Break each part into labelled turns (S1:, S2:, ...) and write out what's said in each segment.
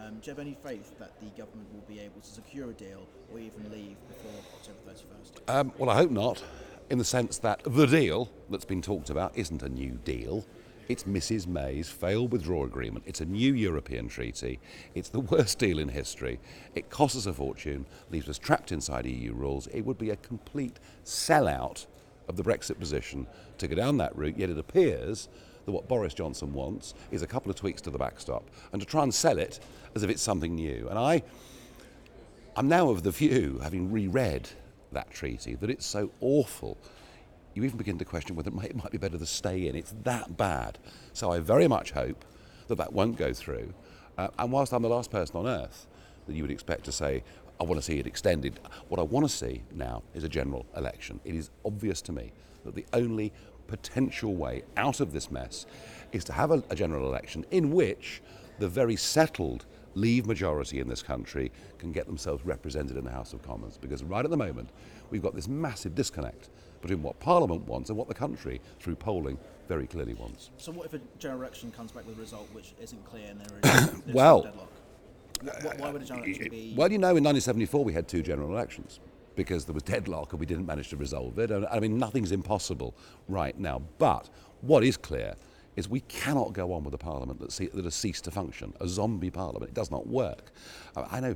S1: Do you have any faith that the government will be able to secure a deal or even leave before October 31st?
S2: Well, I hope not, in the sense that the deal that's been talked about isn't a new deal. It's Mrs May's failed withdrawal agreement. It's a new European treaty. It's the worst deal in history. It costs us a fortune, leaves us trapped inside EU rules. It would be a complete sellout of the Brexit position to go down that route, yet it appears that what Boris Johnson wants is a couple of tweaks to the backstop and to try and sell it as if it's something new. And I'm now of the view, having reread that treaty, that it's so awful you even begin to question whether it might be better to stay in. It's that bad. So I very much hope that that won't go through. And whilst I'm the last person on earth that you would expect to say, I want to see it extended, what I want to see now is a general election. It is obvious to me that the only potential way out of this mess is to have a general election in which the very settled Leave majority in this country can get themselves represented in the House of Commons. Because right at the moment, we've got this massive disconnect between what Parliament wants and what the country, through polling, very clearly wants.
S1: So what if a general election comes back with a result which isn't clear and there is
S2: Well,
S1: deadlock? Why would a general election be...
S2: Well, you know, in 1974 we had 2 general elections because there was deadlock and we didn't manage to resolve it. I mean, nothing's impossible right now. But what is clear is we cannot go on with a parliament that has ceased to function, a zombie parliament. It does not work. I know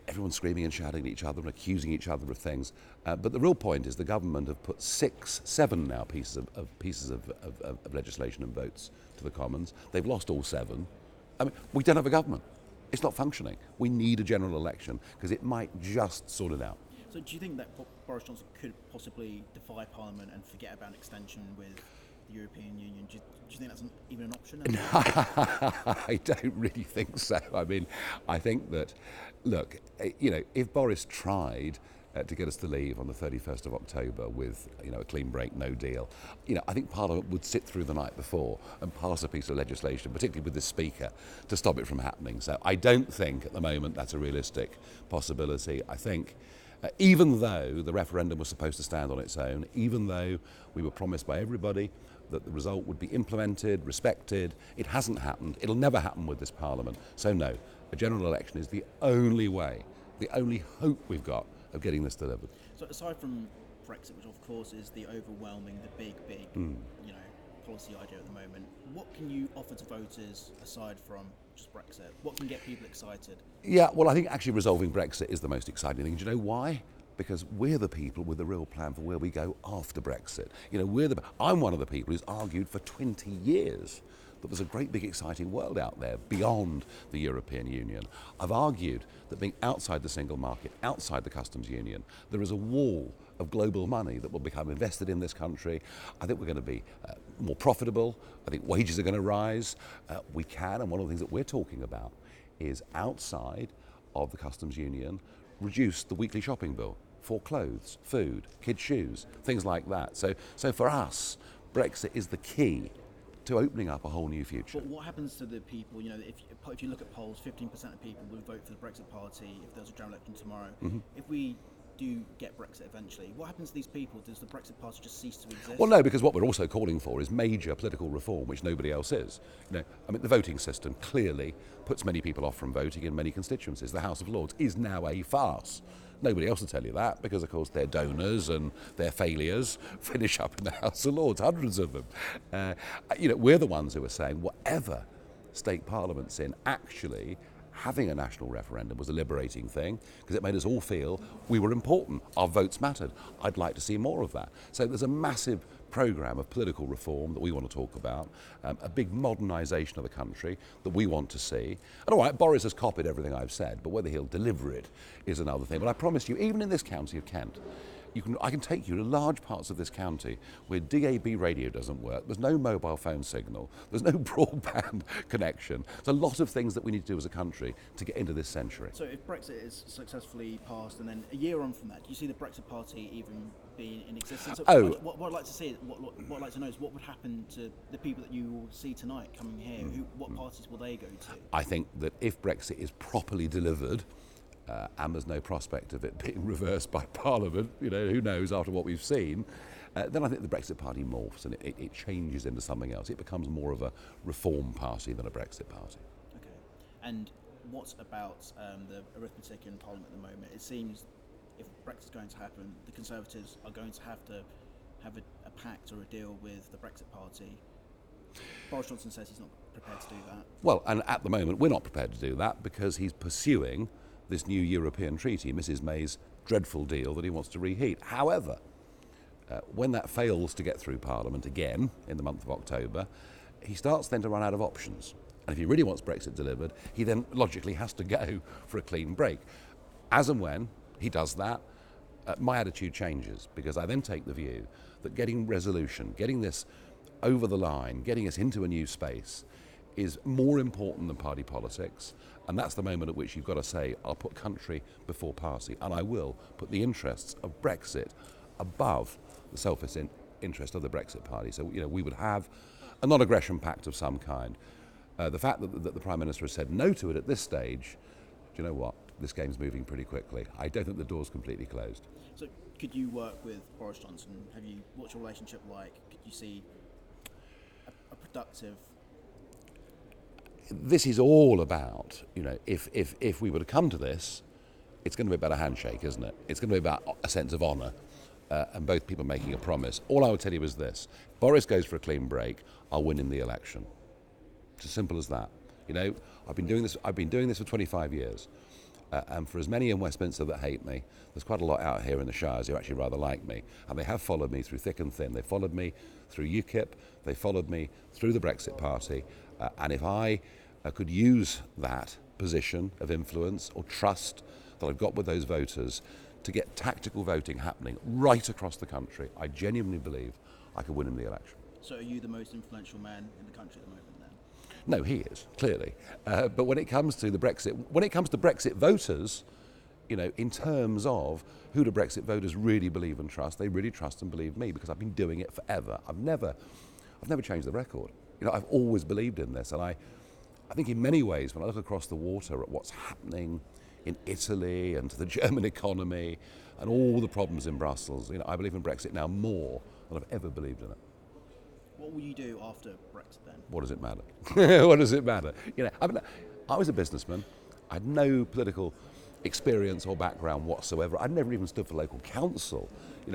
S2: everyone's screaming and shouting at each other and accusing each other of things, but the real point is the government have put 7 now pieces of legislation and votes to the Commons. They've lost all 7. I mean, we don't have a government. It's not functioning. We need a general election because it might just sort it out.
S1: So do you think that Boris Johnson could possibly defy Parliament and forget about an extension with the European Union? Do you think that's even an option?
S2: I don't really think so. I mean, I think that, look, you know, if Boris tried to get us to leave on the 31st of October with, you know, a clean break, no deal, you know, I think Parliament would sit through the night before and pass a piece of legislation, particularly with the Speaker, to stop it from happening. So I don't think at the moment that's a realistic possibility. I think even though the referendum was supposed to stand on its own, even though we were promised by everybody that the result would be implemented, respected, it hasn't happened. It'll never happen with this Parliament. So no, a general election is the only way, the only hope we've got of getting this delivered.
S1: So aside from Brexit, which of course is the overwhelming, the big, you know, policy idea at the moment, what can you offer to voters aside from just Brexit? What can get people excited?
S2: Yeah, well, I think actually resolving Brexit is the most exciting thing. Do you know why? Because we're the people with the real plan for where we go after Brexit. You know, I'm one of the people who's argued for 20 years that there's a great big exciting world out there beyond the European Union. I've argued that being outside the single market, outside the customs union, there is a wall of global money that will become invested in this country. I think we're going to be more profitable. I think wages are going to rise. We can, and one of the things that we're talking about is outside of the customs union, reduce the weekly shopping bill for clothes, food, kids' shoes, things like that. So for us, Brexit is the key to opening up a whole new future.
S1: But what happens to the people, you know, if you look at polls, 15% of people will vote for the Brexit Party if there's a general election tomorrow.
S2: Mm-hmm.
S1: If we do get Brexit eventually, what happens to these people? Does the Brexit Party just cease to exist?
S2: Well, no, because what we're also calling for is major political reform, which nobody else is. You know, I mean, the voting system clearly puts many people off from voting in many constituencies. The House of Lords is now a farce. Nobody else will tell you that because, of course, their donors and their failures finish up in the House of Lords, hundreds of them. You know, we're the ones who are saying whatever state parliament's in, actually having a national referendum was a liberating thing because it made us all feel we were important. Our votes mattered. I'd like to see more of that. So there's a massive programme of political reform that we want to talk about, a big modernisation of the country that we want to see. And all right, Boris has copied everything I've said, but whether he'll deliver it is another thing. But I promise you, even in this county of Kent, I can take you to large parts of this county where DAB radio doesn't work, there's no mobile phone signal, there's no broadband connection. There's a lot of things that we need to do as a country to get into this century.
S1: So if Brexit is successfully passed and then a year on from that, do you see the Brexit Party even being in existence? What I'd like to see, what I'd like to know is what would happen to the people that you will see tonight coming here? What parties will they go to?
S2: I think that if Brexit is properly delivered, and there's no prospect of it being reversed by Parliament, you know, who knows after what we've seen, then I think the Brexit Party morphs and it changes into something else. It becomes more of a reform party than a Brexit party.
S1: Okay. And what about the arithmetic in Parliament at the moment? It seems if Brexit's going to happen, the Conservatives are going to have a pact or a deal with the Brexit Party. Boris Johnson says he's not prepared to do that.
S2: Well, and at the moment we're not prepared to do that because he's pursuing this new European treaty, Mrs May's dreadful deal that he wants to reheat. However, when that fails to get through Parliament again in the month of October, he starts then to run out of options. And if he really wants Brexit delivered, he then logically has to go for a clean break. As and when he does that, my attitude changes, because I then take the view that getting resolution, getting this over the line, getting us into a new space is more important than party politics. And that's the moment at which you've got to say, I'll put country before party, and I will put the interests of Brexit above the selfish interest of the Brexit Party. So, we would have a non-aggression pact of some kind. The fact that the Prime Minister has said no to it at this stage, do you know what? This game's moving pretty quickly. I don't think the door's completely closed.
S1: So could you work with Boris Johnson? What's your relationship like? Could you see a productive...
S2: This is all about, if we were to come to this, it's going to be about a handshake, isn't it? It's going to be about a sense of honour and both people making a promise. All I would tell you is this: Boris goes for a clean break, I'll win in the election. It's as simple as that. I've been doing this for 25 years. And for as many in Westminster that hate me, there's quite a lot out here in the Shires who actually rather like me. And they have followed me through thick and thin. They followed me through UKIP. They followed me through the Brexit Party. And if I could use that position of influence or trust that I've got with those voters to get tactical voting happening right across the country, I genuinely believe I could win in the election.
S1: So are you the most influential man in the country at the moment then?
S2: No, he is, clearly. But when it comes to Brexit voters, in terms of who do Brexit voters really believe and trust, they really trust and believe me, because I've been doing it forever. I've never changed the record. I've always believed in this, and I think in many ways, when I look across the water at what's happening in Italy and to the German economy and all the problems in Brussels, I believe in Brexit now more than I've ever believed in it.
S1: What will you do after Brexit then?
S2: What does it matter? What does it matter? I was a businessman. I had no political experience or background whatsoever. I'd never even stood for local council.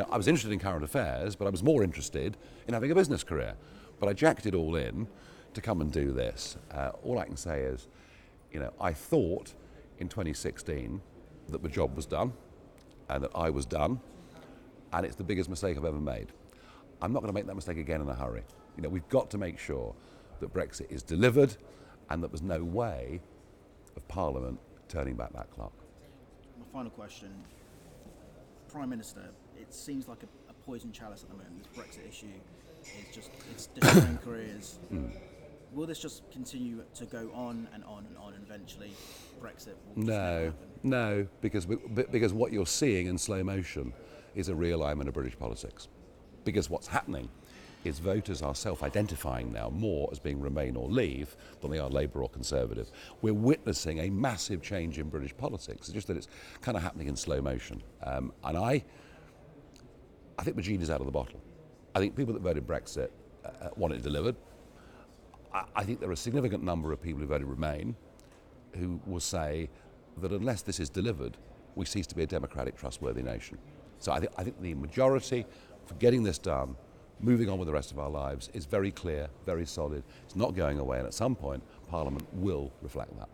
S2: I was interested in current affairs, but I was more interested in having a business career. But I jacked it all in to come and do this. All I can say is, I thought in 2016 that the job was done and that I was done, and it's the biggest mistake I've ever made. I'm not going to make that mistake again in a hurry. We've got to make sure that Brexit is delivered and that there's no way of Parliament turning back that clock.
S1: My final question. Prime Minister, it seems like a poison chalice at the moment. This Brexit issue it's destroying careers. Will this just continue to go on and on and on, and eventually Brexit will never happen?
S2: No, because what you're seeing in slow motion is a realignment of British politics. Because what's happening is voters are self-identifying now more as being Remain or Leave than they are Labour or Conservative. We're witnessing a massive change in British politics. It's just that it's kind of happening in slow motion. And I think the genie's out of the bottle. I think people that voted Brexit want it delivered. I think there are a significant number of people who voted Remain who will say that unless this is delivered, we cease to be a democratic, trustworthy nation. So I think the majority for getting this done, moving on with the rest of our lives, is very clear, very solid. It's not going away, and at some point, Parliament will reflect that.